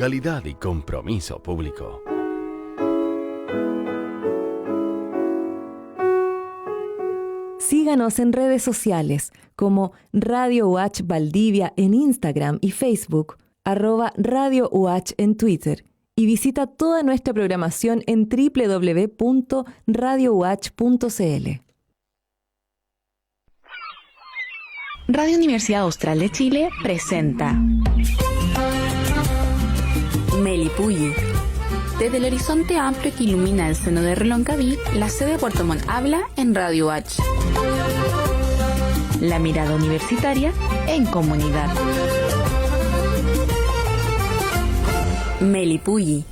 calidad y compromiso público. Síganos en redes sociales como Radio UH Valdivia en Instagram y Facebook, @Radio UH en Twitter, y visita toda nuestra programación en www.radiouh.cl. Radio Universidad Austral de Chile presenta Melipulli. Desde el horizonte amplio que ilumina el seno de Reloncaví, la sede de Puerto Montt habla en Radio UH. La mirada universitaria en comunidad. Melipulli.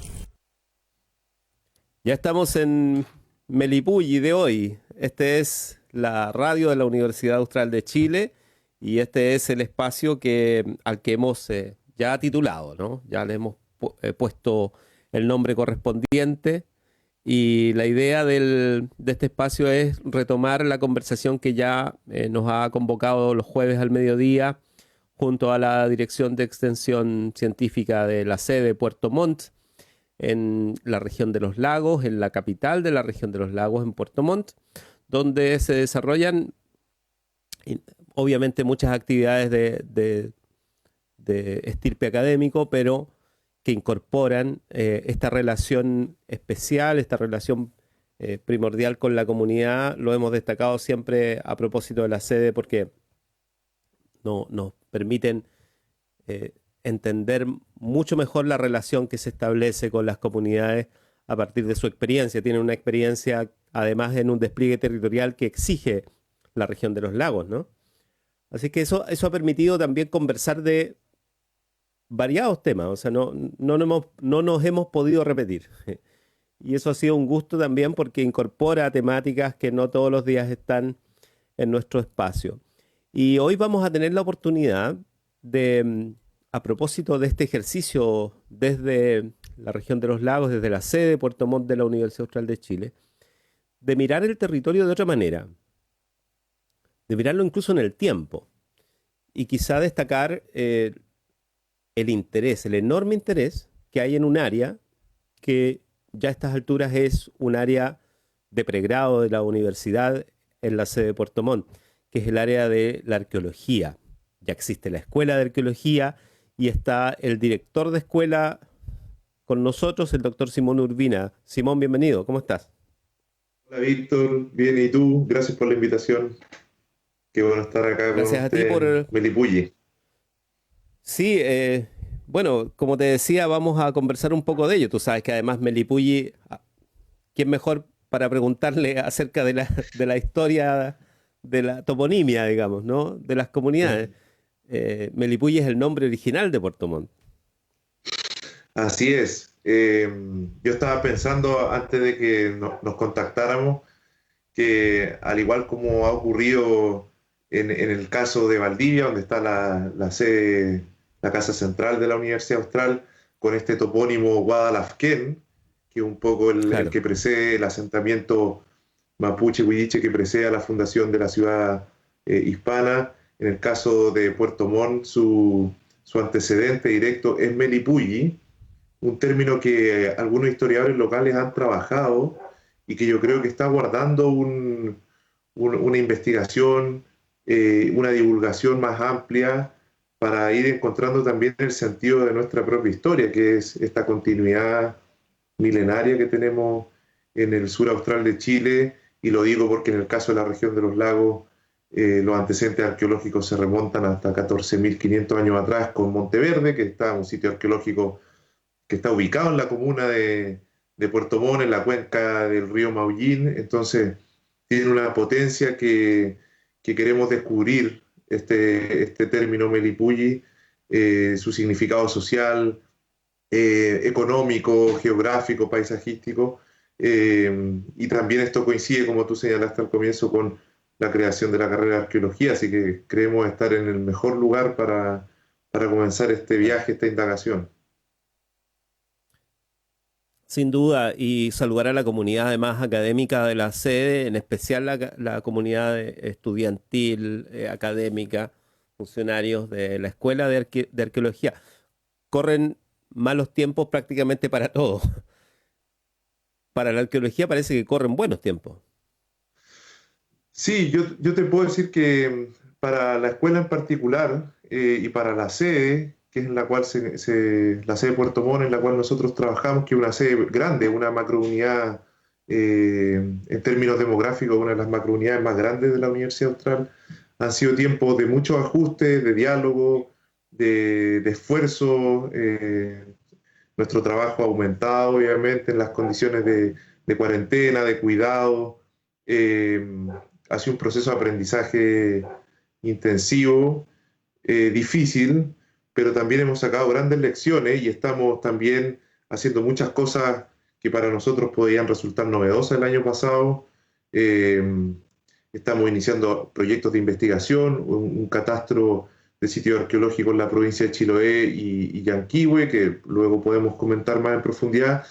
Ya estamos en Melipulli de hoy. Este es la radio de la Universidad Austral de Chile y este es el espacio al que hemos ya titulado, ¿no? Ya le hemos puesto el nombre correspondiente y la idea de este espacio es retomar la conversación que ya nos ha convocado los jueves al mediodía junto a la Dirección de Extensión Científica de la sede Puerto Montt en la región de los lagos, en la capital de la región de los lagos, en Puerto Montt, donde se desarrollan obviamente muchas actividades de estirpe académico, pero que incorporan esta relación especial, esta relación primordial con la comunidad. Lo hemos destacado siempre a propósito de la sede porque nos permiten entender mucho mejor la relación que se establece con las comunidades a partir de su experiencia. Tienen una experiencia, además, en un despliegue territorial que exige la región de los lagos, ¿no? Así que eso ha permitido también conversar de variados temas, o sea, no nos hemos podido repetir. Y eso ha sido un gusto también porque incorpora temáticas que no todos los días están en nuestro espacio. Y hoy vamos a tener la oportunidad de, a propósito de este ejercicio desde la región de los lagos, desde la sede de Puerto Montt de la Universidad Austral de Chile, de mirar el territorio de otra manera, de mirarlo incluso en el tiempo, y quizá destacar el interés, el enorme interés que hay en un área que ya a estas alturas es un área de pregrado de la universidad en la sede de Puerto Montt, que es el área de la arqueología. Ya existe la Escuela de Arqueología y está el director de escuela con nosotros, el doctor Simón Urbina. Simón, bienvenido, ¿cómo estás? Hola Víctor, bien, ¿y tú? Gracias por la invitación. Qué bueno estar acá Gracias con a ti usted en Melipulli. Sí, bueno, como te decía, vamos a conversar un poco de ello. Tú sabes que además Melipulli, ¿quién mejor para preguntarle acerca de la historia, de la toponimia, digamos, ¿no? De las comunidades? Melipulli es el nombre original de Puerto Montt. Así es. Yo estaba pensando antes de que nos contactáramos que al igual como ha ocurrido en el caso de Valdivia, donde está la sede, la casa central de la Universidad Austral, con este topónimo Guadalafquén, que es un poco el que precede el asentamiento mapuche huilliche que precede a la fundación de la ciudad hispana. En el caso de Puerto Montt, su antecedente directo es Melipulli, un término que algunos historiadores locales han trabajado y que yo creo que está guardando una investigación, una divulgación más amplia para ir encontrando también el sentido de nuestra propia historia, que es esta continuidad milenaria que tenemos en el sur austral de Chile, y lo digo porque en el caso de la región de los lagos, los antecedentes arqueológicos se remontan hasta 14.500 años atrás con Monteverde, que está un sitio arqueológico que está ubicado en la comuna de Puerto Montt, en la cuenca del río Maullín. Entonces tiene una potencia que queremos descubrir, este término Melipulli, su significado social, económico, geográfico, paisajístico, y también esto coincide, como tú señalaste al comienzo, con la creación de la carrera de arqueología, así que creemos estar en el mejor lugar para comenzar este viaje, esta indagación. Sin duda, y saludar a la comunidad además académica de la sede, en especial la comunidad estudiantil, académica, funcionarios de la Escuela de Arqueología. Corren malos tiempos prácticamente para todo. Para la arqueología parece que corren buenos tiempos. Sí, yo te puedo decir que para la escuela en particular y para la sede, que es en la cual la sede de Puerto Montt, en la cual nosotros trabajamos, que es una sede grande, una macrounidad en términos demográficos, una de las macrounidades más grandes de la Universidad Austral, han sido tiempos de muchos ajustes, de diálogo, de esfuerzo. Nuestro trabajo ha aumentado, obviamente, en las condiciones de cuarentena, de cuidado. Ha sido un proceso de aprendizaje intensivo, difícil, pero también hemos sacado grandes lecciones y estamos también haciendo muchas cosas que para nosotros podían resultar novedosas el año pasado. Estamos iniciando proyectos de investigación, un catastro de sitios arqueológicos en la provincia de Chiloé y Yanquihue, que luego podemos comentar más en profundidad.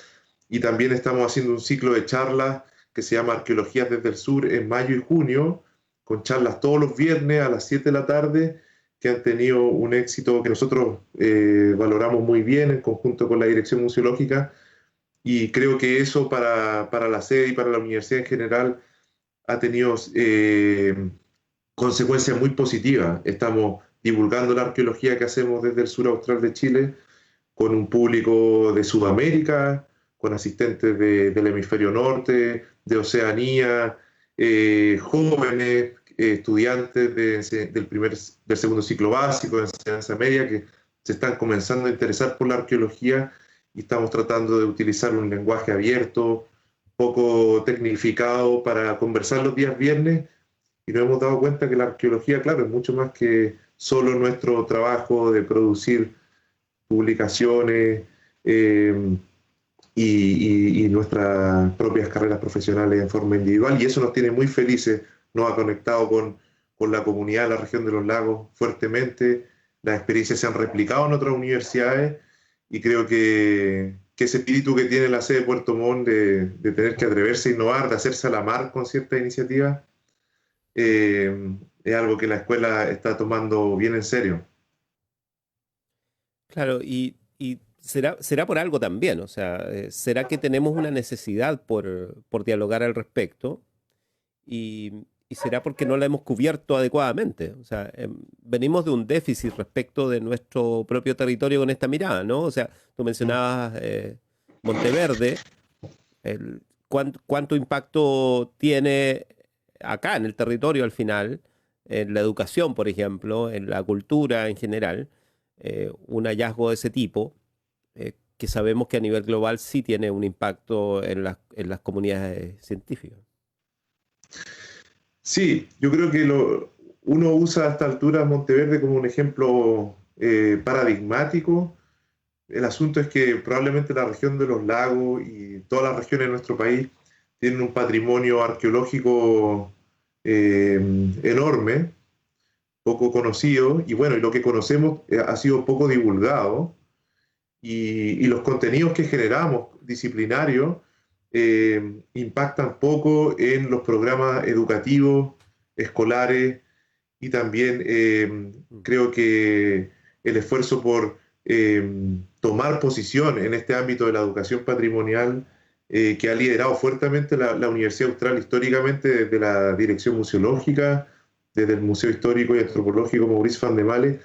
Y también estamos haciendo un ciclo de charlas que se llama Arqueologías desde el Sur en mayo y junio, con charlas todos los viernes a las 7 de la tarde, que han tenido un éxito que nosotros valoramos muy bien en conjunto con la Dirección Museológica, y creo que eso para la sede y para la universidad en general ha tenido consecuencias muy positivas. Estamos divulgando la arqueología que hacemos desde el sur austral de Chile con un público de Sudamérica, con asistentes del hemisferio norte, de Oceanía, jóvenes, estudiantes del segundo ciclo básico, de enseñanza media, que se están comenzando a interesar por la arqueología, y estamos tratando de utilizar un lenguaje abierto, poco tecnificado, para conversar los días viernes, y nos hemos dado cuenta que la arqueología, claro, es mucho más que solo nuestro trabajo de producir publicaciones y nuestras propias carreras profesionales en forma individual, y eso nos tiene muy felices, nos ha conectado con la comunidad de la región de los lagos fuertemente. Las experiencias se han replicado en otras universidades, y creo que ese espíritu que tiene la sede de Puerto Montt de tener que atreverse a innovar, de hacerse a la mar con ciertas iniciativas, es algo que la escuela está tomando bien en serio. Claro, y será por algo también, o sea, será que tenemos una necesidad por dialogar al respecto, y será porque no la hemos cubierto adecuadamente. O sea, venimos de un déficit respecto de nuestro propio territorio con esta mirada, ¿no? O sea, tú mencionabas Monteverde, cuánto impacto tiene acá en el territorio al final, en la educación, por ejemplo, en la cultura en general, un hallazgo de ese tipo, que sabemos que a nivel global sí tiene un impacto en las comunidades científicas. Sí, yo creo que uno usa a esta altura Monteverde como un ejemplo paradigmático. El asunto es que probablemente la región de los lagos y todas las regiones de nuestro país tienen un patrimonio arqueológico enorme, poco conocido, y bueno, y lo que conocemos ha sido poco divulgado, y los contenidos que generamos disciplinarios impactan poco en los programas educativos, escolares, y también creo que el esfuerzo por tomar posición en este ámbito de la educación patrimonial, que ha liderado fuertemente la Universidad Austral históricamente desde la Dirección Museológica, desde el Museo Histórico y Antropológico Maurice Van de Male,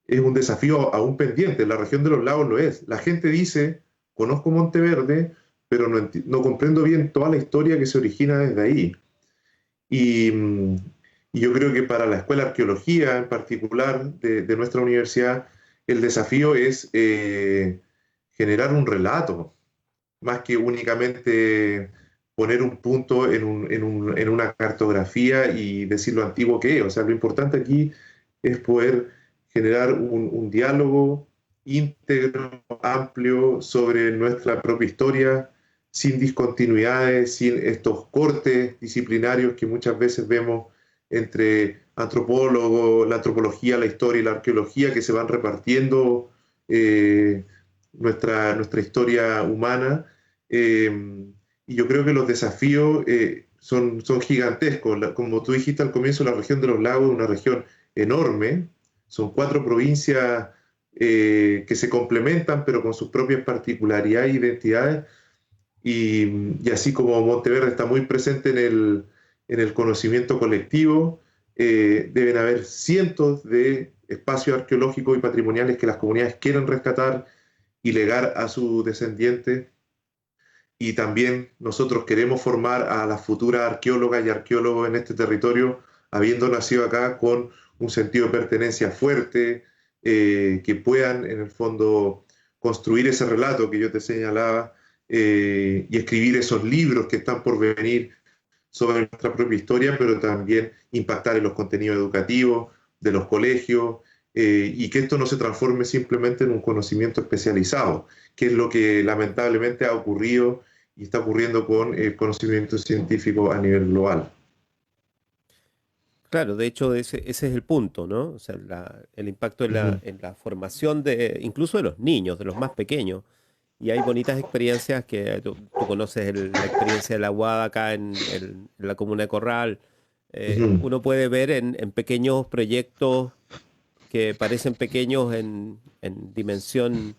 es un desafío aún pendiente. La región de los lagos lo es. La gente dice, conozco Monteverde, pero no comprendo bien toda la historia que se origina desde ahí. Y yo creo que para la Escuela de Arqueología en particular de nuestra universidad, el desafío es generar un relato, más que únicamente poner un punto en una cartografía y decir lo antiguo que es. O sea, lo importante aquí es poder generar un diálogo íntegro, amplio, sobre nuestra propia historia, sin discontinuidades, sin estos cortes disciplinarios que muchas veces vemos entre antropólogos, la antropología, la historia y la arqueología, que se van repartiendo nuestra historia humana. Y yo creo que los desafíos son gigantescos. Como tú dijiste al comienzo, la región de los lagos es una región enorme. Son 4 provincias que se complementan, pero con sus propias particularidades e identidades. Y así como Monteverde está muy presente en el conocimiento colectivo, deben haber cientos de espacios arqueológicos y patrimoniales que las comunidades quieren rescatar y legar a sus descendientes. Y también nosotros queremos formar a las futuras arqueólogas y arqueólogos en este territorio, habiendo nacido acá con un sentido de pertenencia fuerte, que puedan en el fondo construir ese relato que yo te señalaba, y escribir esos libros que están por venir sobre nuestra propia historia, pero también impactar en los contenidos educativos de los colegios, y que esto no se transforme simplemente en un conocimiento especializado, que es lo que lamentablemente ha ocurrido y está ocurriendo con el conocimiento científico a nivel global. Claro, de hecho ese es el punto, ¿no? O sea, el impacto en la formación incluso de los niños, de los más pequeños. Y hay bonitas experiencias que tú conoces, la experiencia de la Guada acá en la comuna de Corral. Uno puede ver en pequeños proyectos que parecen pequeños en dimensión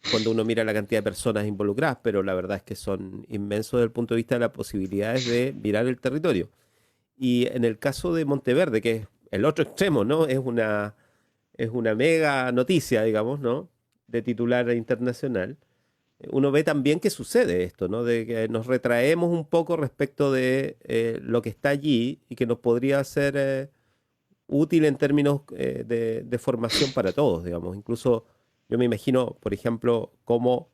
cuando uno mira la cantidad de personas involucradas, pero la verdad es que son inmensos desde el punto de vista de las posibilidades de mirar el territorio. Y en el caso de Monteverde, que es el otro extremo, ¿no? Es una mega noticia, digamos, ¿no? De titular internacional. Uno ve también que sucede esto, ¿no? De que nos retraemos un poco respecto de lo que está allí y que nos podría ser útil en términos de formación para todos, digamos. Incluso yo me imagino, por ejemplo, cómo,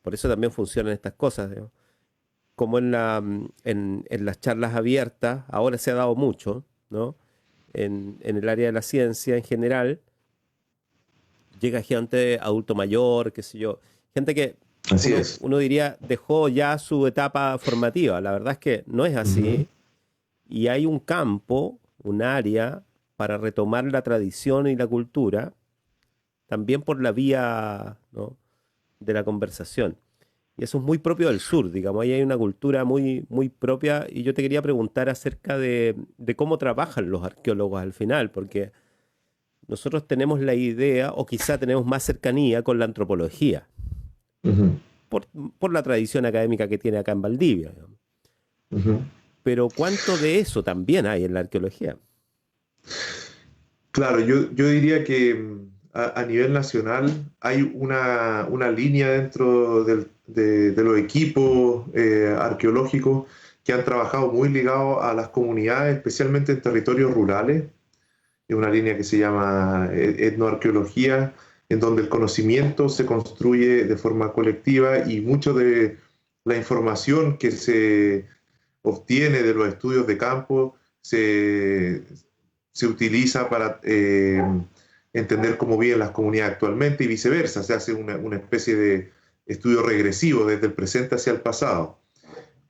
por eso también funcionan estas cosas, digamos, como en las charlas abiertas, ahora se ha dado mucho, ¿no? En el área de la ciencia en general, llega gente adulto mayor, qué sé yo, gente que uno diría dejó ya su etapa formativa. La verdad es que no es así. Y hay un campo, un área para retomar la tradición y la cultura, también por la vía, ¿no?, de la conversación. Y eso es muy propio del sur, digamos. Ahí hay una cultura muy, muy propia. Y yo te quería preguntar acerca de cómo trabajan los arqueólogos al final, porque nosotros tenemos la idea, o quizá tenemos más cercanía con la antropología, por la tradición académica que tiene acá en Valdivia. Pero ¿cuánto de eso también hay en la arqueología? Claro, yo diría que a nivel nacional hay una línea dentro de los equipos arqueológicos que han trabajado muy ligados a las comunidades, especialmente en territorios rurales. Es una línea que se llama etnoarqueología, en donde el conocimiento se construye de forma colectiva y mucho de la información que se obtiene de los estudios de campo se utiliza para entender cómo viven las comunidades actualmente y viceversa. Se hace una especie de estudio regresivo desde el presente hacia el pasado.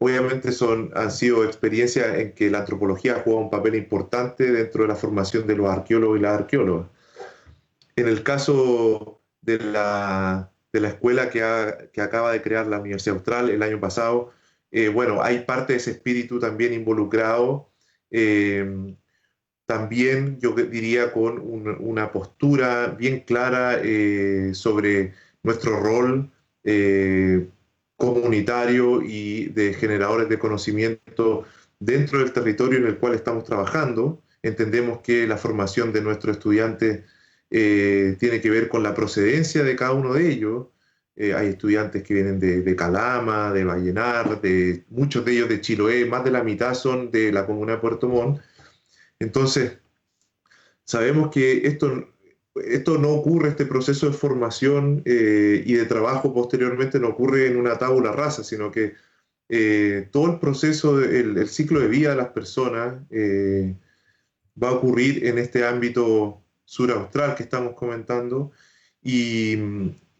Obviamente han sido experiencias en que la antropología ha jugado un papel importante dentro de la formación de los arqueólogos y las arqueólogas. En el caso de la escuela que acaba de crear la Universidad Austral el año pasado, bueno, hay parte de ese espíritu también involucrado, también yo diría con una postura bien clara sobre nuestro rol comunitario y de generadores de conocimiento dentro del territorio en el cual estamos trabajando. Entendemos que la formación de nuestros estudiantes tiene que ver con la procedencia de cada uno de ellos. Hay estudiantes que vienen de Calama, de Vallenar, muchos de ellos de Chiloé, más de la mitad son de la comuna de Puerto Montt. Entonces, sabemos que esto no ocurre, este proceso de formación y de trabajo posteriormente no ocurre en una tabula rasa, sino que todo el proceso, el ciclo de vida de las personas va a ocurrir en este ámbito suraustral que estamos comentando, y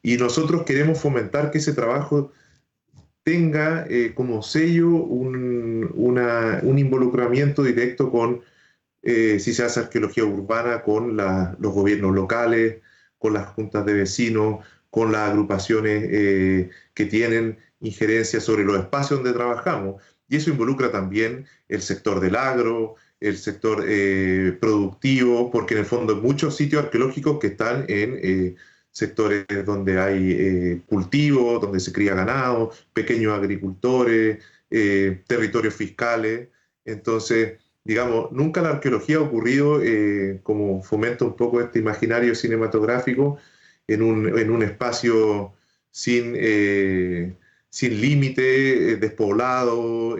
nosotros queremos fomentar que ese trabajo tenga como sello un involucramiento directo con, si se hace arqueología urbana, con los gobiernos locales, con las juntas de vecinos, con las agrupaciones que tienen injerencia sobre los espacios donde trabajamos. Y eso involucra también el sector del agro, el sector productivo, porque en el fondo hay muchos sitios arqueológicos que están en sectores donde hay cultivo, donde se cría ganado, pequeños agricultores, territorios fiscales. Entonces, digamos, nunca la arqueología ha ocurrido, como fomenta un poco este imaginario cinematográfico, en un espacio sin límite, despoblado,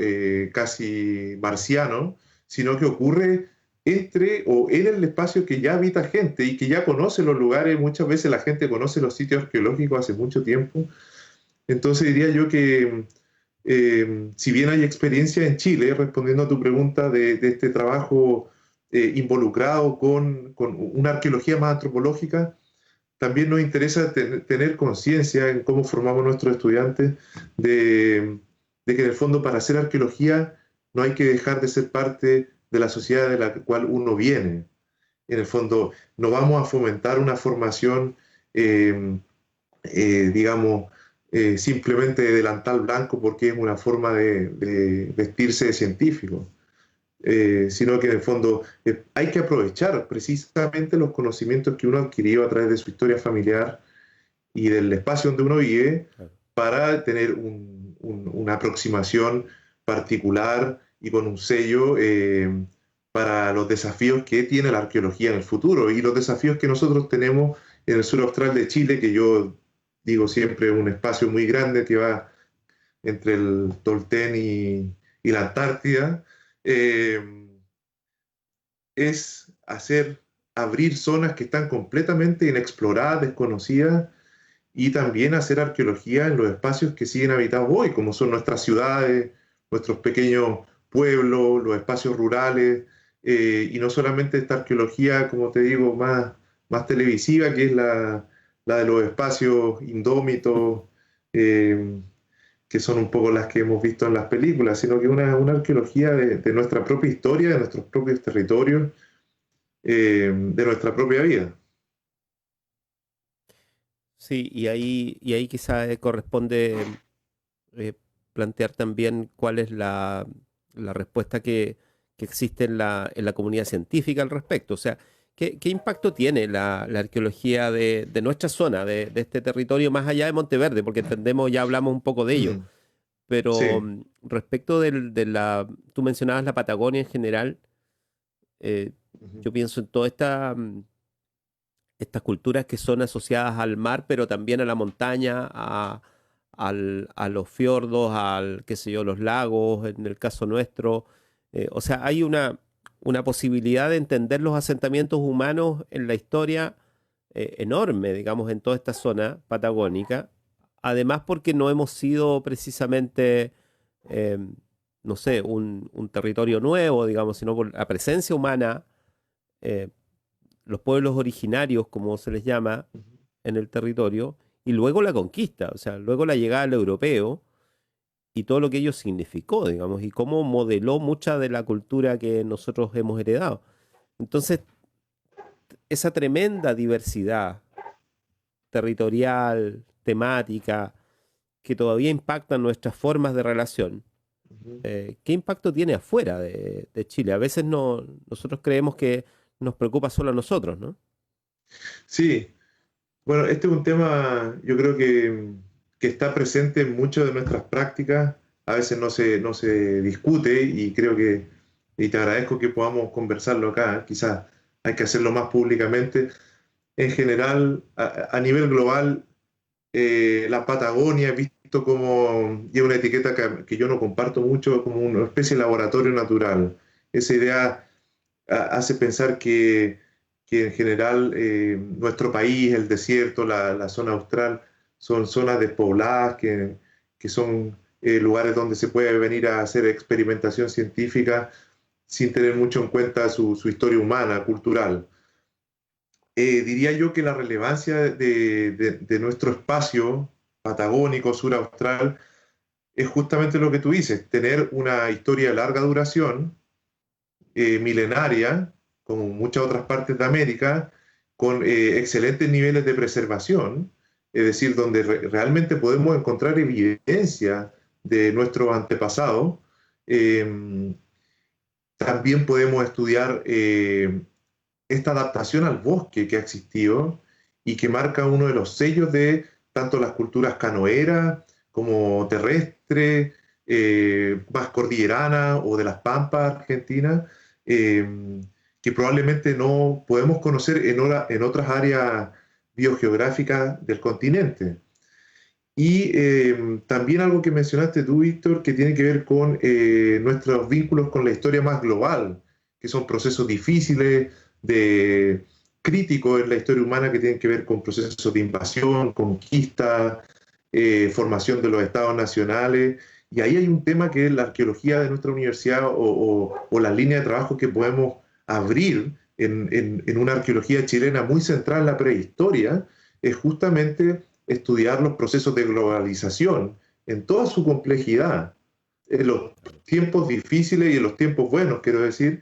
casi marciano, sino que ocurre entre o en el espacio que ya habita gente y que ya conoce los lugares. Muchas veces la gente conoce los sitios arqueológicos hace mucho tiempo. Entonces diría yo que si bien hay experiencia en Chile, respondiendo a tu pregunta de este trabajo involucrado con una arqueología más antropológica, también nos interesa tener conciencia en cómo formamos nuestros estudiantes de que en el fondo para hacer arqueología no hay que dejar de ser parte de la sociedad de la cual uno viene. En el fondo no vamos a fomentar una formación, digamos, simplemente de delantal blanco porque es una forma de vestirse de científico. Sino que en el fondo hay que aprovechar precisamente los conocimientos que uno ha adquirido a través de su historia familiar y del espacio donde uno vive para tener una aproximación particular y con un sello para los desafíos que tiene la arqueología en el futuro y los desafíos que nosotros tenemos en el sur austral de Chile, que yo digo siempre un espacio muy grande que va entre el Tolten y la Antártida. Es abrir zonas que están completamente inexploradas, desconocidas, y también hacer arqueología en los espacios que siguen habitados hoy, como son nuestras ciudades, nuestros pequeños pueblos, los espacios rurales, y no solamente esta arqueología, como te digo, más televisiva, que es la de los espacios indómitos, que son un poco las que hemos visto en las películas, sino que una arqueología de nuestra propia historia, de nuestros propios territorios, de nuestra propia vida. Sí, y ahí quizás corresponde plantear también cuál es la respuesta que existe en la comunidad científica al respecto. O sea, ¿qué impacto tiene la arqueología de nuestra zona, de este territorio más allá de Monteverde? Porque entendemos, ya hablamos un poco de ello. Pero Sí. Respecto tú mencionabas la Patagonia en general, yo pienso en todas estas culturas que son asociadas al mar, pero también a la montaña, a los fiordos, qué sé yo, los lagos, en el caso nuestro. O sea, hay una posibilidad de entender los asentamientos humanos en la historia enorme, digamos, en toda esta zona patagónica. Además, porque no hemos sido precisamente, no sé, un territorio nuevo, digamos, sino por la presencia humana, los pueblos originarios, como se les llama, en el territorio, y luego la conquista, o sea, luego la llegada del europeo y todo lo que ello significó, digamos, y cómo modeló mucha de la cultura que nosotros hemos heredado. Entonces, esa tremenda diversidad territorial, temática, que todavía impactan nuestras formas de relación, ¿qué impacto tiene afuera de Chile? A veces nosotros creemos que nos preocupa solo a nosotros, ¿no? Sí, bueno, este es un tema, yo creo que está presente en muchas de nuestras prácticas. A veces no se discute y y te agradezco que podamos conversarlo acá. Quizás hay que hacerlo más públicamente. En general, a nivel global, la Patagonia es visto como, y es una etiqueta que yo no comparto mucho, como una especie de laboratorio natural. Esa idea hace pensar que en general nuestro país, el desierto, la zona austral, son zonas despobladas, que son lugares donde se puede venir a hacer experimentación científica sin tener mucho en cuenta su historia humana, cultural. Diría yo que la relevancia de nuestro espacio patagónico, sur austral, es justamente lo que tú dices, tener una historia de larga duración, milenaria, como muchas otras partes de América, con excelentes niveles de preservación, es decir, donde realmente podemos encontrar evidencia de nuestros antepasados, También podemos estudiar esta adaptación al bosque que ha existido y que marca uno de los sellos de tanto las culturas canoeras como terrestres, más cordilleranas o de las pampas argentinas, que probablemente no podemos conocer en otras áreas biogeográficas del continente. Y también algo que mencionaste tú, Víctor, que tiene que ver con nuestros vínculos con la historia más global, que son procesos difíciles, críticos en la historia humana, que tienen que ver con procesos de invasión, conquista, formación de los estados nacionales. Y ahí hay un tema que es la arqueología de nuestra universidad o la línea de trabajo que podemos abrir en una arqueología chilena muy centrada en la prehistoria, es justamente estudiar los procesos de globalización en toda su complejidad, en los tiempos difíciles y en los tiempos buenos, quiero decir,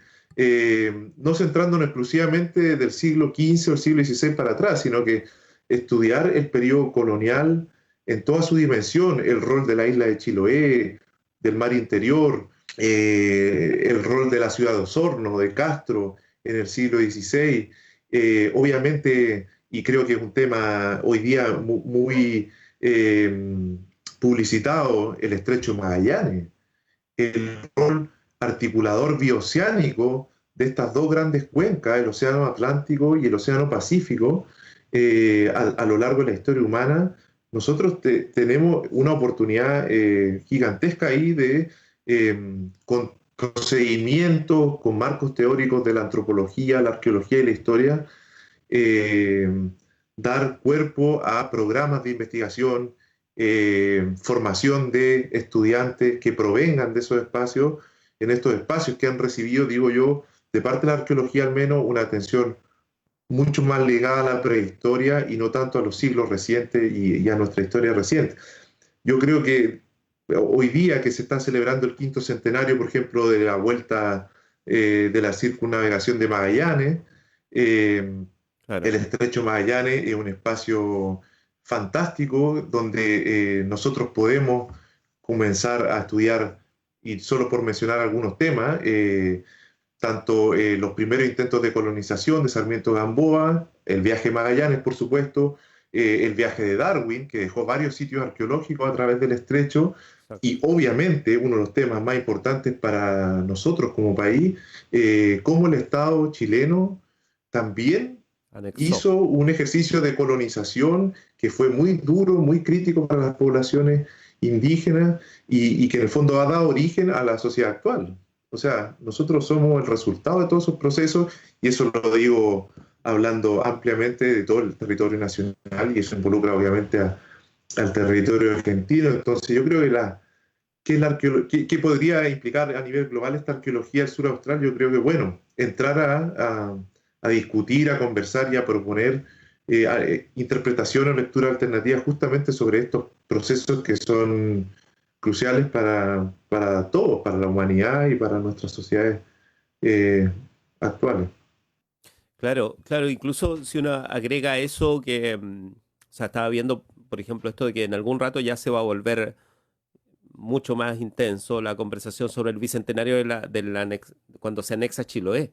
no centrándonos exclusivamente del siglo XV o el siglo XVI para atrás, sino que estudiar el periodo colonial en toda su dimensión, el rol de la isla de Chiloé, del mar interior, el rol de la ciudad de Osorno, de Castro, en el siglo XVI, obviamente, y creo que es un tema hoy día muy publicitado, el Estrecho de Magallanes, el rol articulador bioceánico de estas dos grandes cuencas, el Océano Atlántico y el Océano Pacífico, a lo largo de la historia humana. Nosotros tenemos una oportunidad gigantesca ahí de, con procedimientos, con marcos teóricos de la antropología, la arqueología y la historia, dar cuerpo a programas de investigación, formación de estudiantes que provengan de esos espacios, en estos espacios que han recibido, digo yo, de parte de la arqueología al menos, una atención mucho más ligada a la prehistoria y no tanto a los siglos recientes y a nuestra historia reciente. Yo creo que hoy día que se está celebrando el 5º centenario, por ejemplo, de la vuelta de la circunnavegación de Magallanes, Claro. el Estrecho de Magallanes es un espacio fantástico donde nosotros podemos comenzar a estudiar, y solo por mencionar algunos temas, tanto los primeros intentos de colonización de Sarmiento Gamboa, el viaje de Magallanes, por supuesto, el viaje de Darwin, que dejó varios sitios arqueológicos a través del estrecho, y obviamente uno de los temas más importantes para nosotros como país, cómo el Estado chileno también hizo un ejercicio de colonización que fue muy duro, muy crítico para las poblaciones indígenas y que en el fondo ha dado origen a la sociedad actual. O sea, nosotros somos el resultado de todos esos procesos, y eso lo digo hablando ampliamente de todo el territorio nacional, y eso involucra obviamente al territorio argentino. Entonces yo creo que ¿qué podría implicar a nivel global esta arqueología del sur austral? Yo creo que, bueno, entrar a discutir, a conversar y a proponer interpretación o lectura alternativa justamente sobre estos procesos que son cruciales para todos, para la humanidad y para nuestras sociedades actuales. Claro, claro, incluso si uno agrega a eso que, o sea, estaba viendo, por ejemplo, esto de que en algún rato ya se va a volver mucho más intenso la conversación sobre el bicentenario cuando se anexa Chiloé,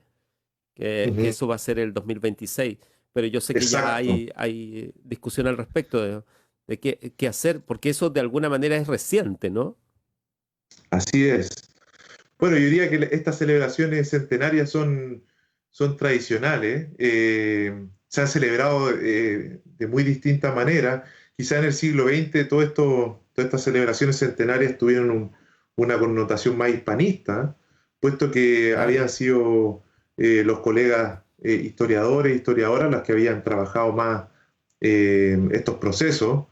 que eso va a ser el 2026, pero yo sé que ya hay discusión al respecto de qué hacer, porque eso de alguna manera es reciente, ¿no? Así es. Bueno, yo diría que estas celebraciones centenarias son tradicionales, se han celebrado de muy distinta manera. Quizá en el siglo XX todas estas celebraciones centenarias tuvieron una connotación más hispanista, puesto que habían sido los colegas historiadores e historiadoras las que habían trabajado más estos procesos,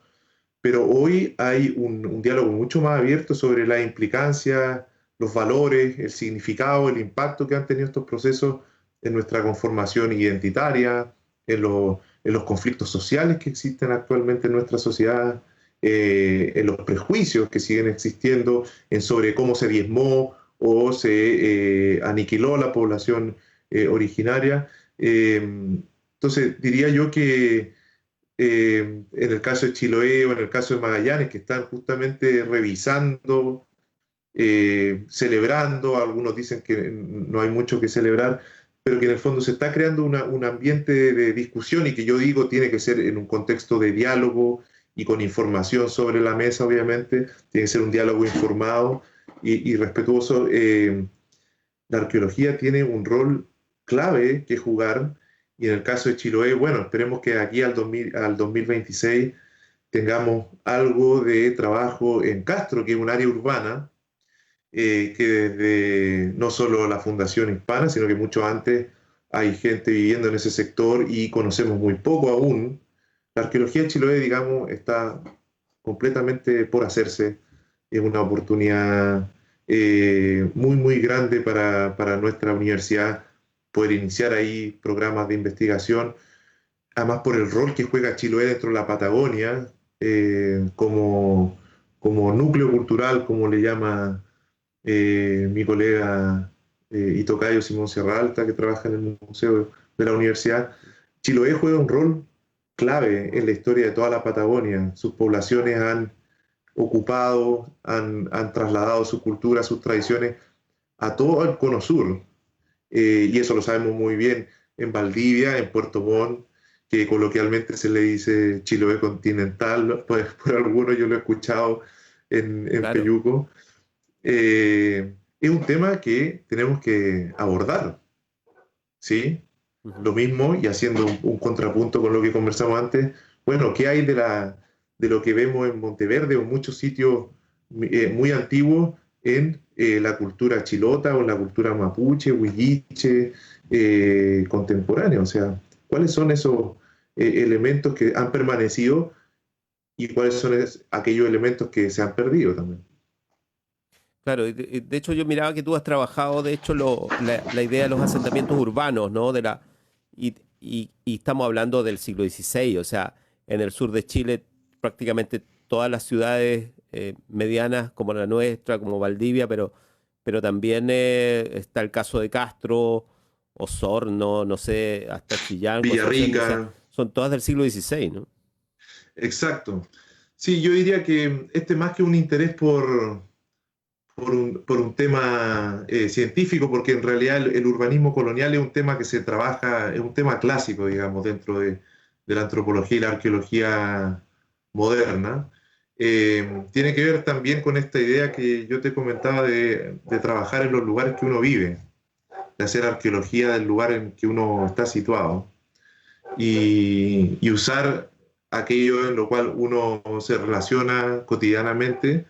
pero hoy hay un diálogo mucho más abierto sobre la implicancia, los valores, el significado, el impacto que han tenido estos procesos en nuestra conformación identitaria, en los conflictos sociales que existen actualmente en nuestra sociedad, en los prejuicios que siguen existiendo sobre cómo se diezmó o se aniquiló la población originaria. Entonces diría yo que en el caso de Chiloé o en el caso de Magallanes, que están justamente revisando celebrando, algunos dicen que no hay mucho que celebrar, pero que en el fondo se está creando un ambiente de discusión y que yo digo tiene que ser en un contexto de diálogo y con información sobre la mesa, obviamente, tiene que ser un diálogo informado y respetuoso. La arqueología tiene un rol clave que jugar y en el caso de Chiloé, bueno, esperemos que aquí al 2026 tengamos algo de trabajo en Castro, que es un área urbana, que desde no solo la Fundación Hispana, sino que mucho antes hay gente viviendo en ese sector y conocemos muy poco aún. La arqueología de Chiloé, digamos, está completamente por hacerse. Es una oportunidad muy, muy grande para nuestra universidad poder iniciar ahí programas de investigación, además por el rol que juega Chiloé dentro de la Patagonia, como núcleo cultural, como le llama mi colega y tocayo Simón Sierra Alta, que trabaja en el Museo de la Universidad. Chiloé juega un rol clave en la historia de toda la Patagonia. Sus poblaciones han ocupado, han trasladado su cultura, sus tradiciones a todo el cono sur. Y eso lo sabemos muy bien en Valdivia, en Puerto Montt, que coloquialmente se le dice Chiloé continental, pues por algunos yo lo he escuchado en Claro. Peyuco. Es un tema que tenemos que abordar, ¿sí? Lo mismo, y haciendo un contrapunto con lo que conversamos antes, bueno, ¿qué hay de lo que vemos en Monteverde o en muchos sitios muy antiguos en la cultura chilota o en la cultura mapuche, huilliche, contemporánea? O sea, ¿cuáles son esos elementos que han permanecido y cuáles son aquellos elementos que se han perdido también? Claro, de hecho yo miraba que tú has trabajado, de hecho, la idea de los asentamientos urbanos, ¿no? Y estamos hablando del siglo XVI, o sea, en el sur de Chile prácticamente todas las ciudades medianas como la nuestra, como Valdivia, pero también está el caso de Castro, Osorno, no sé, hasta Chillán, Concepción, o sea, Villarrica, son todas del siglo XVI, ¿no? exacto. Sí, yo diría que más que un interés por un tema científico, porque en realidad el urbanismo colonial es un tema que se trabaja, es un tema clásico, digamos, dentro de la antropología y la arqueología moderna. Tiene que ver también con esta idea que yo te comentaba de trabajar en los lugares que uno vive, de hacer arqueología del lugar en que uno está situado y usar aquello en lo cual uno se relaciona cotidianamente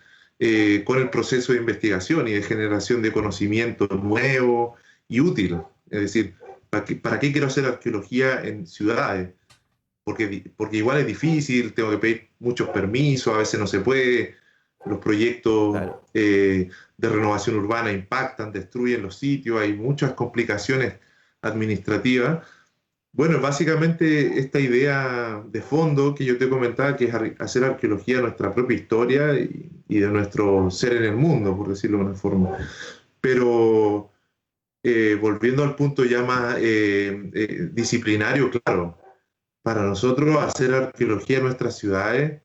con el proceso de investigación y de generación de conocimiento nuevo y útil. Es decir, ¿para qué quiero hacer arqueología en ciudades? Porque igual es difícil, tengo que pedir muchos permisos, a veces no se puede, los proyectos Claro. de renovación urbana impactan, destruyen los sitios, hay muchas complicaciones administrativas. Bueno, básicamente esta idea de fondo que yo te comentaba, que es hacer arqueología de nuestra propia historia y de nuestro ser en el mundo, por decirlo de una forma. Pero volviendo al punto ya más disciplinario, claro, para nosotros hacer arqueología en nuestras ciudades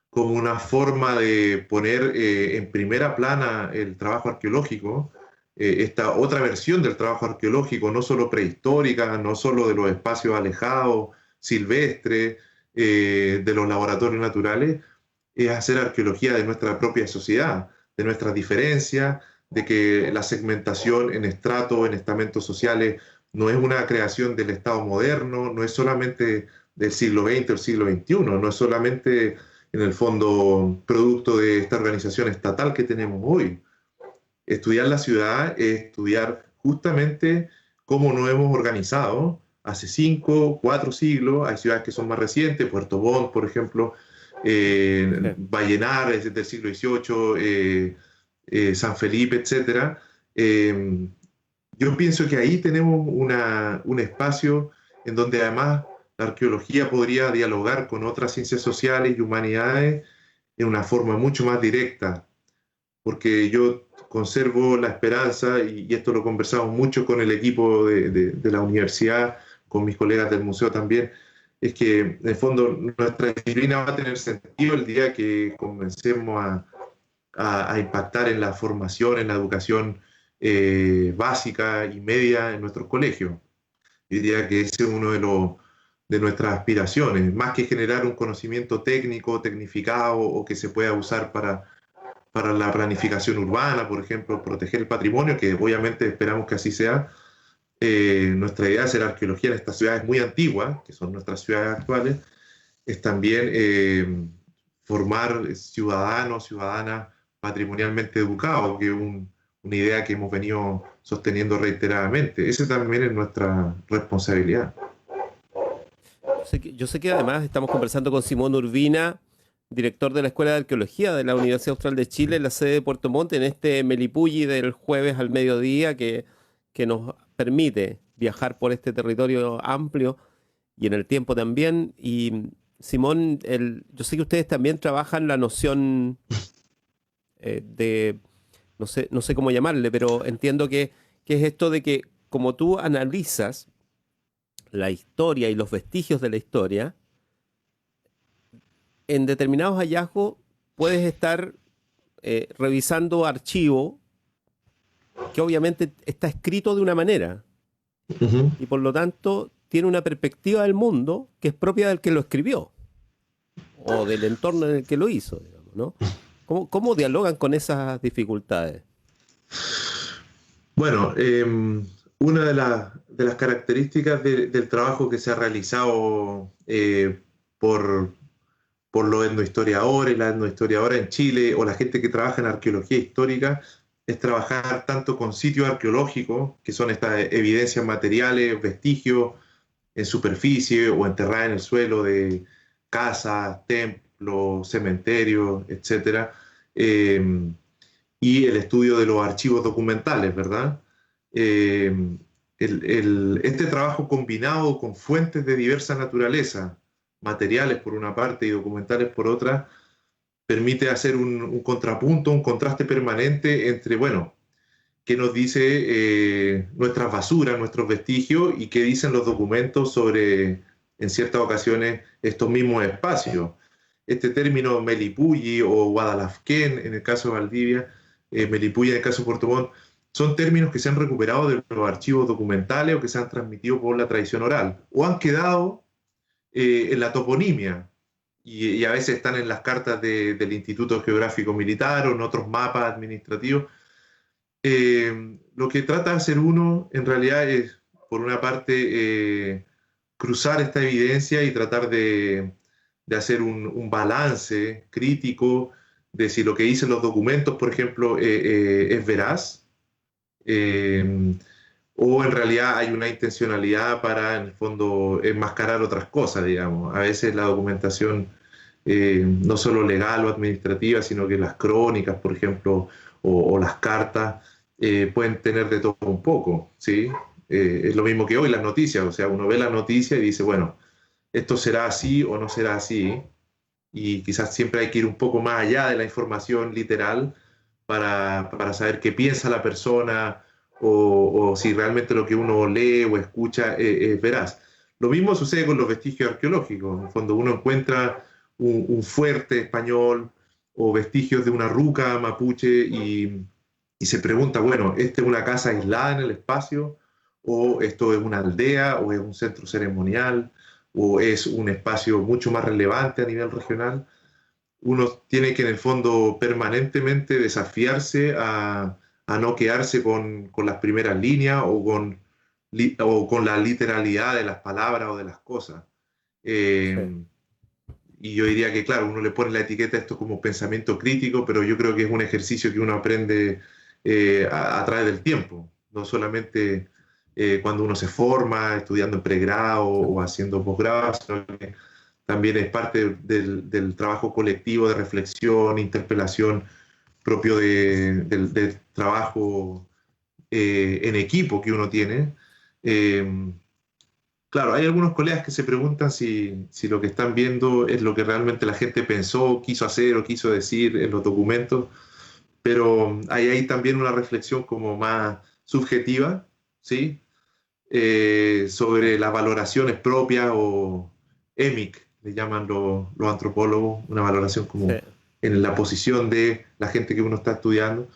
como una forma de poner en primera plana el trabajo arqueológico, esta otra versión del trabajo arqueológico, no solo prehistórica, no solo de los espacios alejados, silvestres, de los laboratorios naturales, es hacer arqueología de nuestra propia sociedad, de nuestras diferencias, de que la segmentación en estratos, en estamentos sociales, no es una creación del Estado moderno, no es solamente del siglo XX o el siglo XXI, no es solamente en el fondo producto de esta organización estatal que tenemos hoy. Estudiar la ciudad es estudiar justamente cómo nos hemos organizado hace 5, 4 siglos. Hay ciudades que son más recientes, Puerto Montt, por ejemplo, Vallenar es del siglo XVIII, San Felipe, etc. Yo pienso que ahí tenemos un espacio en donde además la arqueología podría dialogar con otras ciencias sociales y humanidades en una forma mucho más directa, porque yo conservo la esperanza, y esto lo conversamos mucho con el equipo de la universidad, con mis colegas del museo también, es que en el fondo nuestra disciplina va a tener sentido el día que comencemos a a impactar en la formación, en la educación básica y media en nuestros colegios. Yo diría que ese es uno de nuestras aspiraciones, más que generar un conocimiento técnico, tecnificado o que se pueda usar para la planificación urbana, por ejemplo, proteger el patrimonio, que obviamente esperamos que así sea. Nuestra idea de hacer arqueología en estas ciudades muy antiguas, que son nuestras ciudades actuales, es también formar ciudadanos, ciudadanas patrimonialmente educados, que es una idea que hemos venido sosteniendo reiteradamente. Esa también es nuestra responsabilidad. Yo sé que además estamos conversando con Simón Urbina, director de la Escuela de Arqueología de la Universidad Austral de Chile, en la sede de Puerto Montt, en este Melipulli del jueves al mediodía que nos permite viajar por este territorio amplio y en el tiempo también. Y Simón, yo sé que ustedes también trabajan la noción de, no sé cómo llamarle, pero entiendo que es esto de que como tú analizas la historia y los vestigios de la historia, en determinados hallazgos puedes estar revisando archivo que obviamente está escrito de una manera y por lo tanto tiene una perspectiva del mundo que es propia del que lo escribió o del entorno en el que lo hizo, digamos, ¿no? ¿Cómo dialogan con esas dificultades? Bueno, una de las características del trabajo que se ha realizado por los etnohistoriadores, las etnohistoriadoras en Chile o la gente que trabaja en arqueología histórica es trabajar tanto con sitios arqueológicos, que son estas evidencias materiales, vestigios en superficie o enterradas en el suelo de casas, templos, cementerios, etc. Y el estudio de los archivos documentales, ¿verdad? Este trabajo combinado con fuentes de diversa naturaleza, materiales por una parte y documentales por otra, permite hacer un contrapunto, un contraste permanente entre, bueno, qué nos dice nuestras basuras, nuestros vestigios y qué dicen los documentos sobre, en ciertas ocasiones, estos mismos espacios. Este término Melipulli o Guadalafquén, en el caso de Valdivia, Melipulli en el caso de Puerto Montt, son términos que se han recuperado de los archivos documentales o que se han transmitido por la tradición oral o han quedado en la toponimia y a veces están en las cartas del Instituto Geográfico Militar o en otros mapas administrativos. Lo que trata de hacer uno en realidad es, por una parte, cruzar esta evidencia y tratar de hacer un balance crítico de si lo que dicen los documentos, por ejemplo, es veraz, o en realidad hay una intencionalidad para, en el fondo, enmascarar otras cosas, digamos. A veces la documentación, no solo legal o administrativa, sino que las crónicas, por ejemplo, o las cartas, pueden tener de todo un poco, ¿sí? Es lo mismo que hoy las noticias, o sea, uno ve la noticia y dice, bueno, esto será así o no será así, y quizás siempre hay que ir un poco más allá de la información literal para saber qué piensa la persona o si realmente lo que uno lee o escucha es veraz. Lo mismo sucede con los vestigios arqueológicos. En el fondo uno encuentra un fuerte español o vestigios de una ruca mapuche y se pregunta, bueno, ¿esta es una casa aislada en el espacio? ¿O esto es una aldea? ¿O es un centro ceremonial? ¿O es un espacio mucho más relevante a nivel regional? Uno tiene que en el fondo permanentemente desafiarse a no quedarse con las primeras líneas o con la literalidad de las palabras o de las cosas. Sí. Y yo diría que, claro, uno le pone la etiqueta a esto como pensamiento crítico, pero yo creo que es un ejercicio que uno aprende a través del tiempo, no solamente cuando uno se forma, estudiando en pregrado o haciendo posgrado, sino que también es parte del trabajo colectivo de reflexión, interpelación propio del trabajo en equipo que uno tiene. Claro, hay algunos colegas que se preguntan si lo que están viendo es lo que realmente la gente pensó, quiso hacer o quiso decir en los documentos, pero hay ahí también una reflexión como más subjetiva, ¿sí? Sobre las valoraciones propias o EMIC, le llaman los antropólogos, una valoración como en la posición de la gente que uno está estudiando.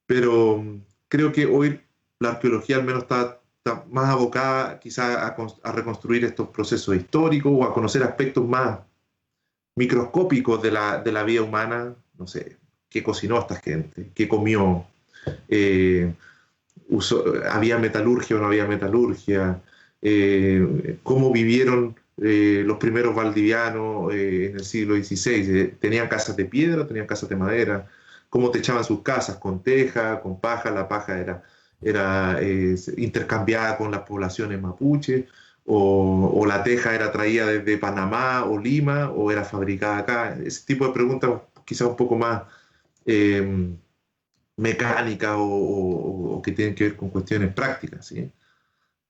Pero creo que hoy la arqueología al menos está más abocada quizá a reconstruir estos procesos históricos o a conocer aspectos más microscópicos de la vida humana. No sé, qué cocinó esta gente, qué comió, había metalurgia o no había metalurgia, cómo vivieron los primeros valdivianos en el siglo XVI. Tenían casas de piedra, tenían casas de madera, cómo techaban sus casas, con teja, con paja. La paja era intercambiada con las poblaciones mapuche, o la teja era traída desde Panamá o Lima, o era fabricada acá. Ese tipo de preguntas quizás un poco más mecánicas o que tienen que ver con cuestiones prácticas, ¿sí?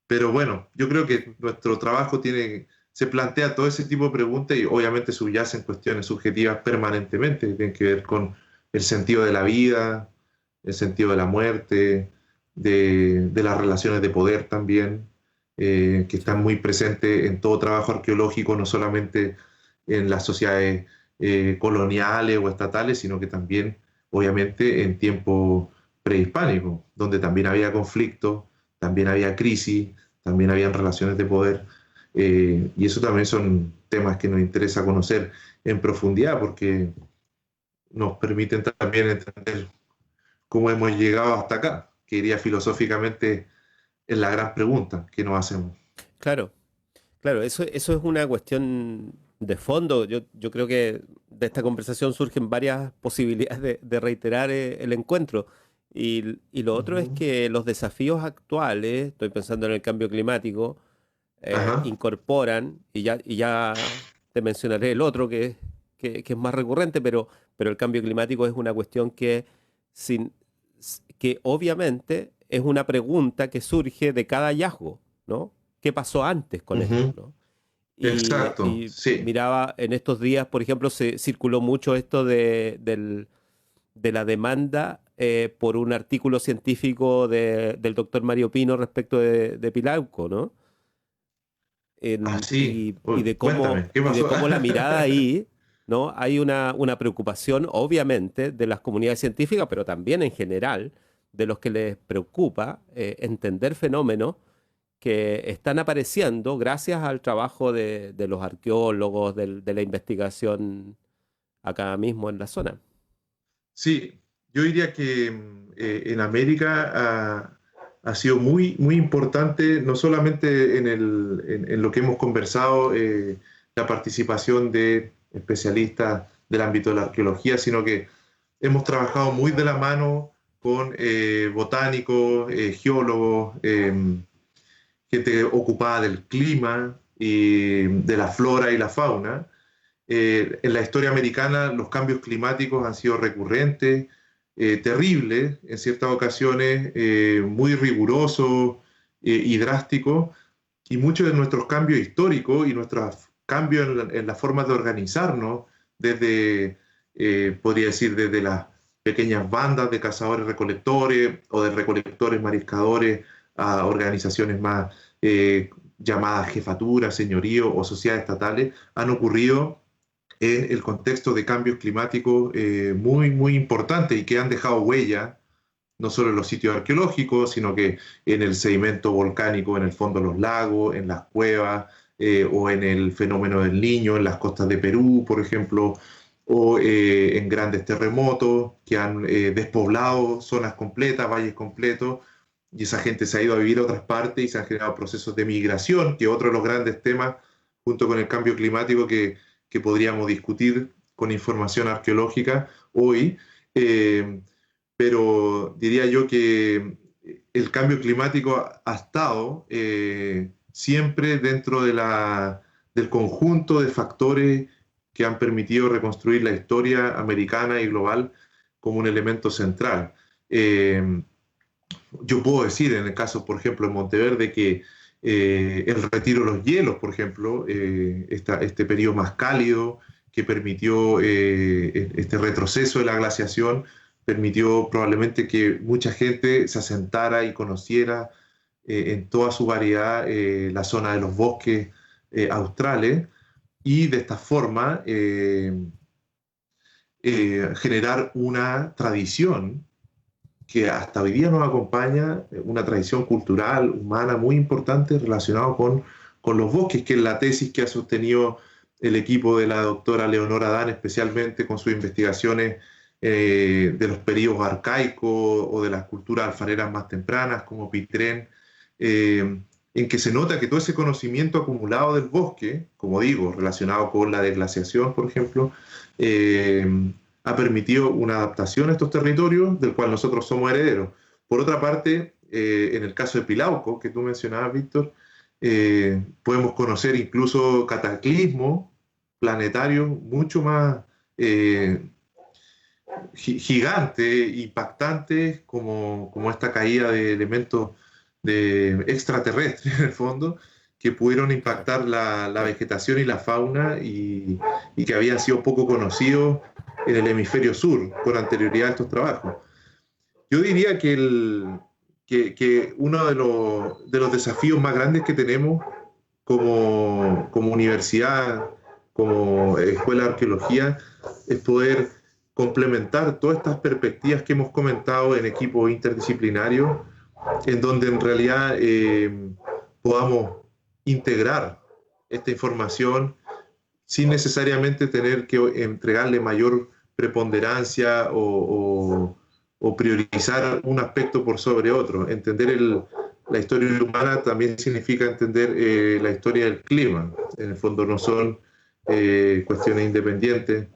Pero bueno, yo creo que nuestro trabajo se plantea todo ese tipo de preguntas y obviamente subyacen cuestiones subjetivas permanentemente, que tienen que ver con el sentido de la vida, el sentido de la muerte, de las relaciones de poder también, que están muy presentes en todo trabajo arqueológico, no solamente en las sociedades coloniales o estatales, sino que también, obviamente, en tiempos prehispánicos, donde también había conflictos, también había crisis, también habían relaciones de poder, y eso también son temas que nos interesa conocer en profundidad, porque nos permiten también entender cómo hemos llegado hasta acá, que iría filosóficamente en la gran pregunta que nos hacemos. Claro, claro, eso es una cuestión de fondo. Yo creo que de esta conversación surgen varias posibilidades de reiterar el encuentro. Y lo otro es que los desafíos actuales, estoy pensando en el cambio climático, Ajá. incorporan, y ya te mencionaré el otro que es más recurrente, pero el cambio climático es una cuestión sin, que obviamente es una pregunta que surge de cada hallazgo, ¿no? ¿Qué pasó antes con esto, Ujú. ¿no? Exacto, Y sí. miraba en estos días, por ejemplo, se circuló mucho esto de la demanda por un artículo científico del doctor Mario Pino respecto de Pilauco, ¿no? Ah, sí. Y Uy, cuéntame, ¿qué y de pasó? cómo la mirada ahí, ¿no? Hay una preocupación, obviamente, de las comunidades científicas, pero también en general, de los que les preocupa entender fenómenos que están apareciendo gracias al trabajo de los arqueólogos, de la investigación acá mismo en la zona. Sí, yo diría que en América ha sido muy, muy importante, no solamente en lo que hemos conversado, la participación de especialistas del ámbito de la arqueología, sino que hemos trabajado muy de la mano con botánicos, geólogos, gente ocupada del clima y de la flora y la fauna. En la historia americana los cambios climáticos han sido recurrentes, terribles en ciertas ocasiones, muy rigurosos y drásticos, y muchos de nuestros cambios históricos y nuestros cambios en la forma de organizarnos, desde, podría decir, desde las pequeñas bandas de cazadores-recolectores o de recolectores-mariscadores a organizaciones más llamadas jefaturas, señoríos o sociedades estatales, han ocurrido en el contexto de cambios climáticos muy, muy importantes y que han dejado huella, no solo en los sitios arqueológicos, sino que en el sedimento volcánico, en el fondo de los lagos, en las cuevas, o en el fenómeno del Niño, en las costas de Perú, por ejemplo, o en grandes terremotos que han despoblado zonas completas, valles completos, y esa gente se ha ido a vivir a otras partes y se han generado procesos de migración, que es otro de los grandes temas, junto con el cambio climático, que podríamos discutir con información arqueológica hoy, pero diría yo que el cambio climático ha estado siempre dentro del conjunto de factores que han permitido reconstruir la historia americana y global como un elemento central. Yo puedo decir, en el caso, por ejemplo, en Monteverde, que el retiro de los hielos, por ejemplo, este periodo más cálido que permitió este retroceso de la glaciación, permitió probablemente que mucha gente se asentara y conociera en toda su variedad la zona de los bosques australes, y de esta forma generar una tradición que hasta hoy día nos acompaña, una tradición cultural, humana muy importante relacionada con los bosques, que es la tesis que ha sostenido el equipo de la doctora Leonora Adán, especialmente con sus investigaciones de los periodos arcaicos o de las culturas alfareras más tempranas, como Pitrén, en que se nota que todo ese conocimiento acumulado del bosque, como digo, relacionado con la desglaciación, por ejemplo, ha permitido una adaptación a estos territorios del cual nosotros somos herederos. Por otra parte, en el caso de Pilauco, que tú mencionabas, Víctor, podemos conocer incluso cataclismos planetarios mucho más gigantes, impactantes, como esta caída de elementos extraterrestres, en el fondo, que pudieron impactar la vegetación y la fauna y que habían sido poco conocidos en el hemisferio sur con anterioridad a estos trabajos. Yo diría que uno de los desafíos más grandes que tenemos como universidad, como escuela de arqueología, es poder complementar todas estas perspectivas que hemos comentado en equipos interdisciplinarios, en donde en realidad podamos integrar esta información sin necesariamente tener que entregarle mayor preponderancia o priorizar un aspecto por sobre otro. Entender la historia humana también significa entender la historia del clima. En el fondo no son cuestiones independientes,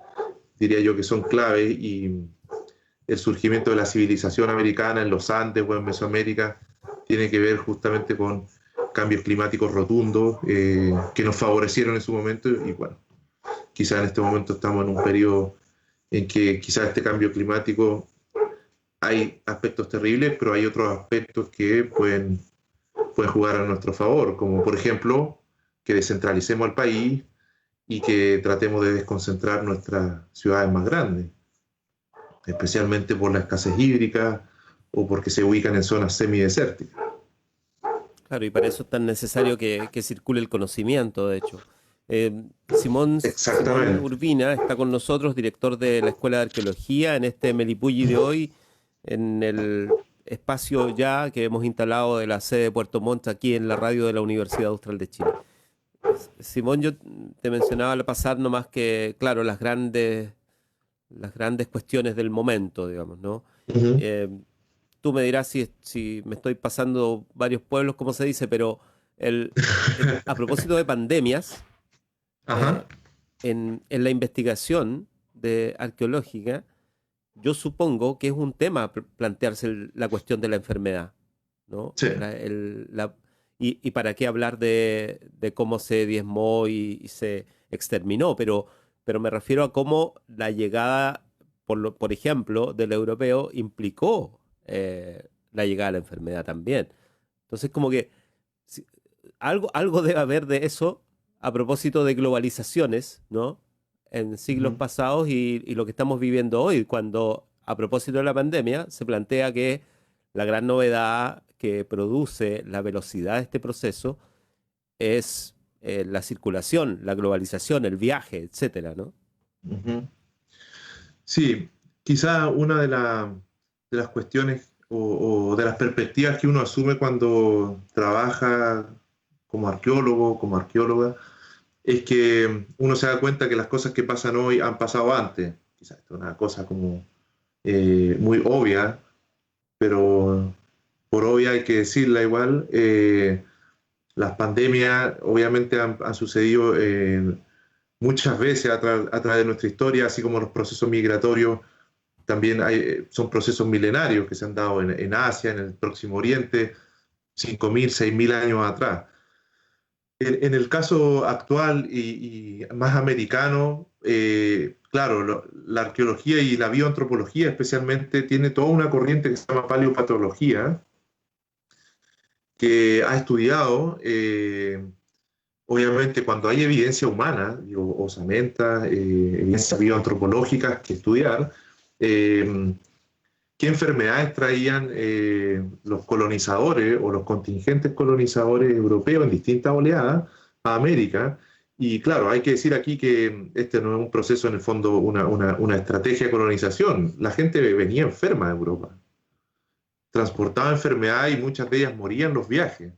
diría yo que son claves, y el surgimiento de la civilización americana en los Andes o en Mesoamérica tiene que ver justamente con cambios climáticos rotundos que nos favorecieron en su momento, y bueno, quizás en este momento estamos en un periodo en que quizás este cambio climático hay aspectos terribles, pero hay otros aspectos que pueden jugar a nuestro favor, como por ejemplo que descentralicemos el país y que tratemos de desconcentrar nuestras ciudades más grandes, especialmente por la escasez hídrica o porque se ubican en zonas semidesérticas. Claro, y para eso es tan necesario que circule el conocimiento, de hecho. Simón Urbina está con nosotros, director de la Escuela de Arqueología, en este Melipulli de hoy, en el espacio ya que hemos instalado de la sede de Puerto Montt, aquí en la radio de la Universidad Austral de Chile. Simón, yo te mencionaba al pasar nomás que, claro, las grandes cuestiones del momento, digamos, ¿no? Uh-huh. Tú me dirás si me estoy pasando varios pueblos, como se dice, pero a propósito de pandemias, uh-huh, en la investigación arqueológica, yo supongo que es un tema plantearse la cuestión de la enfermedad, ¿no? Sí. Y para qué hablar de cómo se diezmó y se exterminó, pero me refiero a cómo la llegada, por ejemplo, del europeo implicó la llegada de la enfermedad también. Entonces, como que algo debe haber de eso a propósito de globalizaciones, ¿no? En siglos pasados y lo que estamos viviendo hoy, cuando a propósito de la pandemia se plantea que la gran novedad que produce la velocidad de este proceso es la circulación, la globalización, el viaje, etcétera, ¿no? Uh-huh. Sí, quizá una de las cuestiones o de las perspectivas que uno asume cuando trabaja como arqueólogo, como arqueóloga, es que uno se da cuenta que las cosas que pasan hoy han pasado antes. Quizás esto es una cosa como muy obvia, pero por obvia hay que decirla igual. Las pandemias obviamente han sucedido muchas veces a través de nuestra historia, así como los procesos migratorios también son procesos milenarios que se han dado en Asia, en el Próximo Oriente, 5.000, 6.000 años atrás. En el caso actual y más americano, claro, la arqueología y la bioantropología especialmente tiene toda una corriente que se llama paleopatología, que ha estudiado, obviamente, cuando hay evidencia humana, osamentas, evidencias bioantropológicas que estudiar, qué enfermedades traían los colonizadores o los contingentes colonizadores europeos en distintas oleadas a América, Y claro, hay que decir aquí que este no es un proceso, en el fondo, una estrategia de colonización. La gente venía enferma de Europa, transportaba enfermedades y muchas de ellas morían en los viajes.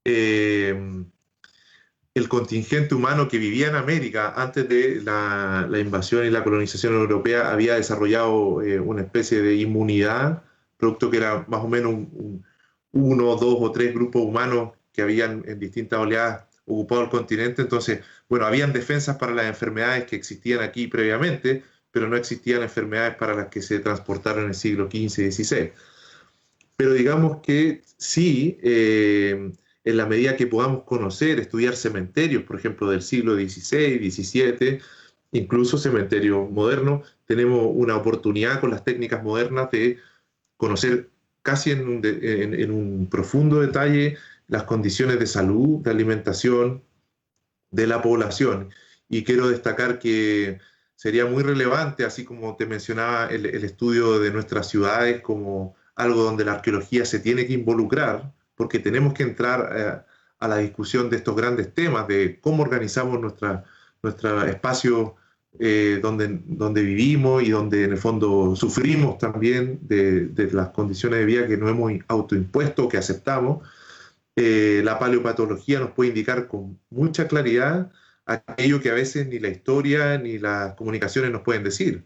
Eh, el contingente humano que vivía en América antes de la invasión y la colonización europea había desarrollado una especie de inmunidad, producto que era más o menos uno, dos o tres grupos humanos que habían en distintas oleadas ocupado el continente. Entonces, bueno, habían defensas para las enfermedades que existían aquí previamente, pero no existían enfermedades para las que se transportaron en el siglo XV y XVI. Pero digamos que sí, en la medida que podamos conocer, estudiar cementerios, por ejemplo, del siglo XVI, XVII, incluso cementerios modernos, tenemos una oportunidad con las técnicas modernas de conocer casi en un profundo detalle las condiciones de salud, de alimentación de la población. Y quiero destacar que sería muy relevante, así como te mencionaba, el estudio de nuestras ciudades como algo donde la arqueología se tiene que involucrar, porque tenemos que entrar a la discusión de estos grandes temas, de cómo organizamos nuestro espacio donde vivimos y donde en el fondo sufrimos también de las condiciones de vida que nos hemos autoimpuesto, que aceptamos. La paleopatología nos puede indicar con mucha claridad aquello que a veces ni la historia ni las comunicaciones nos pueden decir,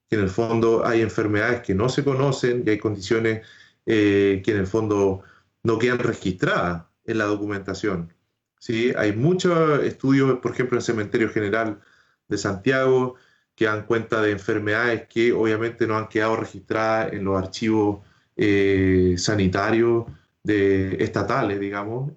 que en el fondo hay enfermedades que no se conocen y hay condiciones que en el fondo no quedan registradas en la documentación. ¿Sí? Hay muchos estudios, por ejemplo, en el Cementerio General de Santiago, que dan cuenta de enfermedades que obviamente no han quedado registradas en los archivos sanitarios estatales, digamos.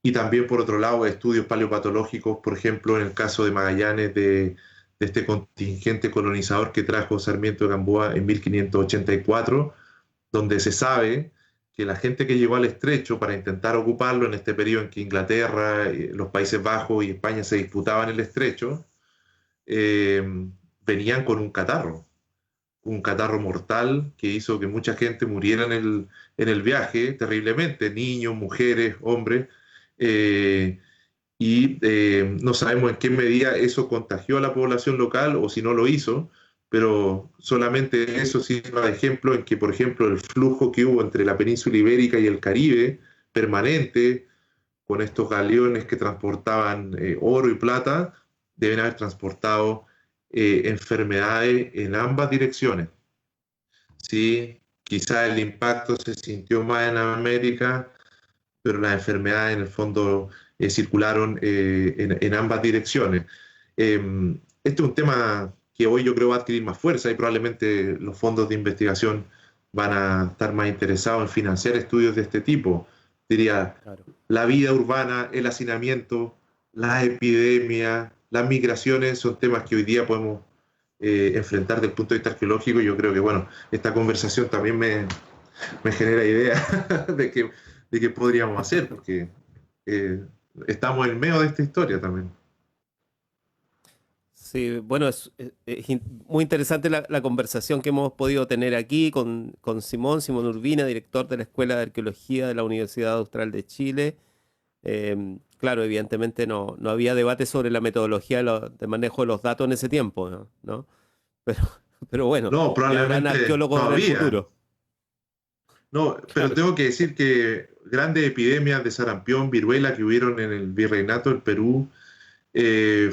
Y también, por otro lado, estudios paleopatológicos, por ejemplo, en el caso de Magallanes, de este contingente colonizador que trajo Sarmiento de Gamboa en 1584, donde se sabe que la gente que llegó al estrecho para intentar ocuparlo en este periodo en que Inglaterra, los Países Bajos y España se disputaban el estrecho, venían con un catarro mortal que hizo que mucha gente muriera en el viaje terriblemente, niños, mujeres, hombres, y no sabemos en qué medida eso contagió a la población local o si no lo hizo, pero solamente eso sirve de ejemplo en que, por ejemplo, el flujo que hubo entre la península ibérica y el Caribe, permanente, con estos galeones que transportaban oro y plata, deben haber transportado enfermedades en ambas direcciones. Sí, quizás el impacto se sintió más en América, pero las enfermedades en el fondo circularon en ambas direcciones. Este es un tema que hoy yo creo va a adquirir más fuerza y probablemente los fondos de investigación van a estar más interesados en financiar estudios de este tipo. Diría, claro, la vida urbana, el hacinamiento, las epidemias, las migraciones son temas que hoy día podemos enfrentar desde el punto de vista arqueológico. Yo creo que, bueno, esta conversación también me genera idea de qué podríamos hacer, porque estamos en medio de esta historia también. Sí, bueno, es muy interesante la conversación que hemos podido tener aquí con Simón Urbina, director de la Escuela de Arqueología de la Universidad Austral de Chile. Claro, evidentemente no había debate sobre la metodología de manejo de los datos en ese tiempo, ¿no? Pero bueno, no, probablemente arqueólogos no en el futuro. No, pero claro, tengo que decir que grandes epidemias de sarampión, viruela que hubieron en el Virreinato del Perú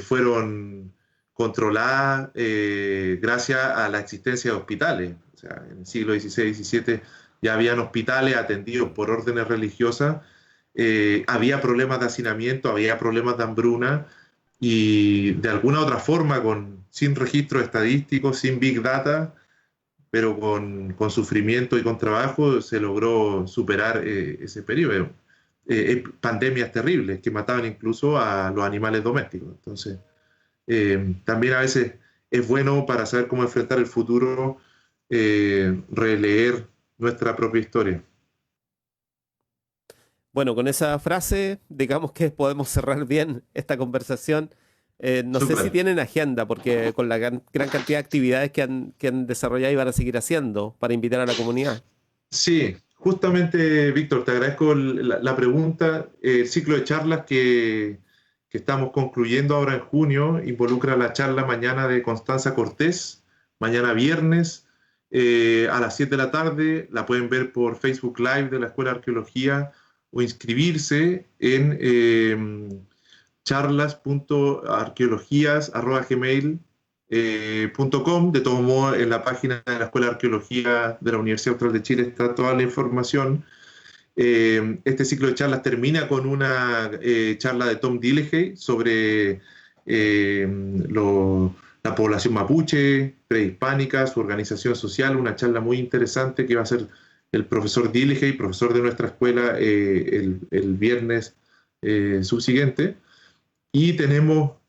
fueron controladas gracias a la existencia de hospitales. O sea, en el siglo XVI y XVII ya habían hospitales atendidos por órdenes religiosas, había problemas de hacinamiento, había problemas de hambruna, y de alguna otra forma, sin registros estadísticos, sin big data, pero con sufrimiento y con trabajo, se logró superar ese periodo. Pandemias terribles que mataban incluso a los animales domésticos. Entonces, también a veces es bueno, para saber cómo enfrentar el futuro, releer nuestra propia historia. Bueno, con esa frase, digamos que podemos cerrar bien esta conversación. No sé si tienen agenda, porque con la gran cantidad de actividades que han desarrollado y van a seguir haciendo para invitar a la comunidad. Sí, justamente, Víctor, te agradezco la pregunta. El ciclo de charlas que que estamos concluyendo ahora en junio involucra la charla mañana de Constanza Cortés, mañana viernes a las 7 de la tarde. La pueden ver por Facebook Live de la Escuela de Arqueología o inscribirse en charlas.arqueologías@gmail.com. De todos modos, en la página de la Escuela de Arqueología de la Universidad Austral de Chile está toda la información. Este ciclo de charlas termina con una charla de Tom Dillehay sobre la población mapuche prehispánica, su organización social, una charla muy interesante que va a ser el profesor Dillehay, profesor de nuestra escuela, el viernes subsiguiente. Y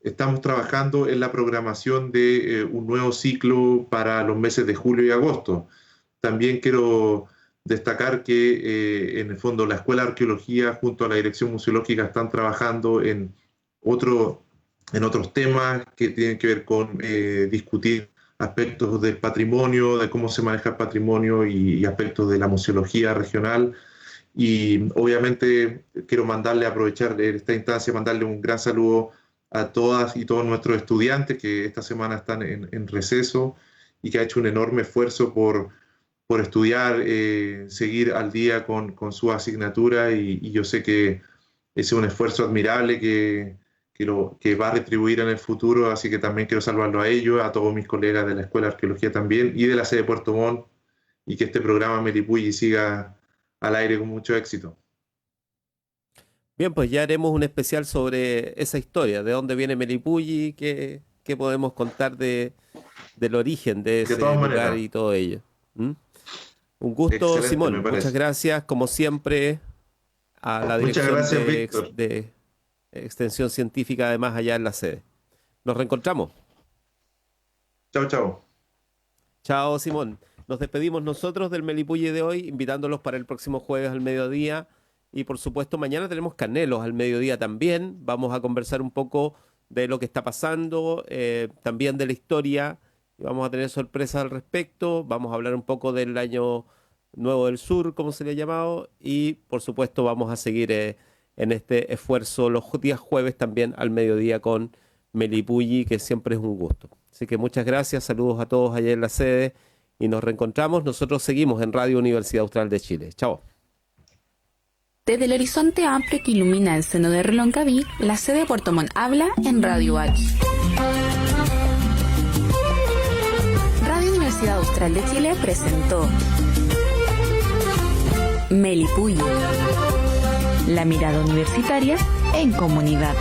estamos trabajando en la programación de un nuevo ciclo para los meses de julio y agosto. También quiero destacar que en el fondo la Escuela de Arqueología junto a la Dirección Museológica están trabajando en otros temas que tienen que ver con discutir aspectos del patrimonio, de cómo se maneja el patrimonio y aspectos de la museología regional. Y obviamente quiero aprovechar esta instancia, mandarle un gran saludo a todas y todos nuestros estudiantes que esta semana están en receso y que ha hecho un enorme esfuerzo por estudiar, seguir al día con su asignatura, y yo sé que ese es un esfuerzo admirable que va a retribuir en el futuro, así que también quiero salvarlo a ellos, a todos mis colegas de la Escuela de Arqueología también y de la sede de Puerto Montt, y que este programa Melipulli siga al aire con mucho éxito. Bien, pues ya haremos un especial sobre esa historia, de dónde viene Melipulli, qué podemos contar del origen de ese lugar y todo ello. Un gusto, excelente, Simón. Muchas gracias, como siempre, a la Dirección de Extensión Científica, además, allá en la sede. Nos reencontramos. Chao, chao. Chao, Simón. Nos despedimos nosotros del Melipulli de hoy, invitándolos para el próximo jueves al mediodía. Y, por supuesto, mañana tenemos Canelos al mediodía también. Vamos a conversar un poco de lo que está pasando, también de la historia. Y vamos a tener sorpresas al respecto. Vamos a hablar un poco del Año Nuevo del Sur, como se le ha llamado. Y, por supuesto, vamos a seguir en este esfuerzo los días jueves también al mediodía con Melipulli, que siempre es un gusto. Así que muchas gracias, saludos a todos allá en la sede y nos reencontramos. Nosotros seguimos en Radio Universidad Austral de Chile. Chao. Desde el horizonte amplio que ilumina el seno de Reloncaví, la sede de Puerto Montt habla en Radio UACH. Radio Universidad Austral de Chile presentó Melipulli, la mirada universitaria en comunidad.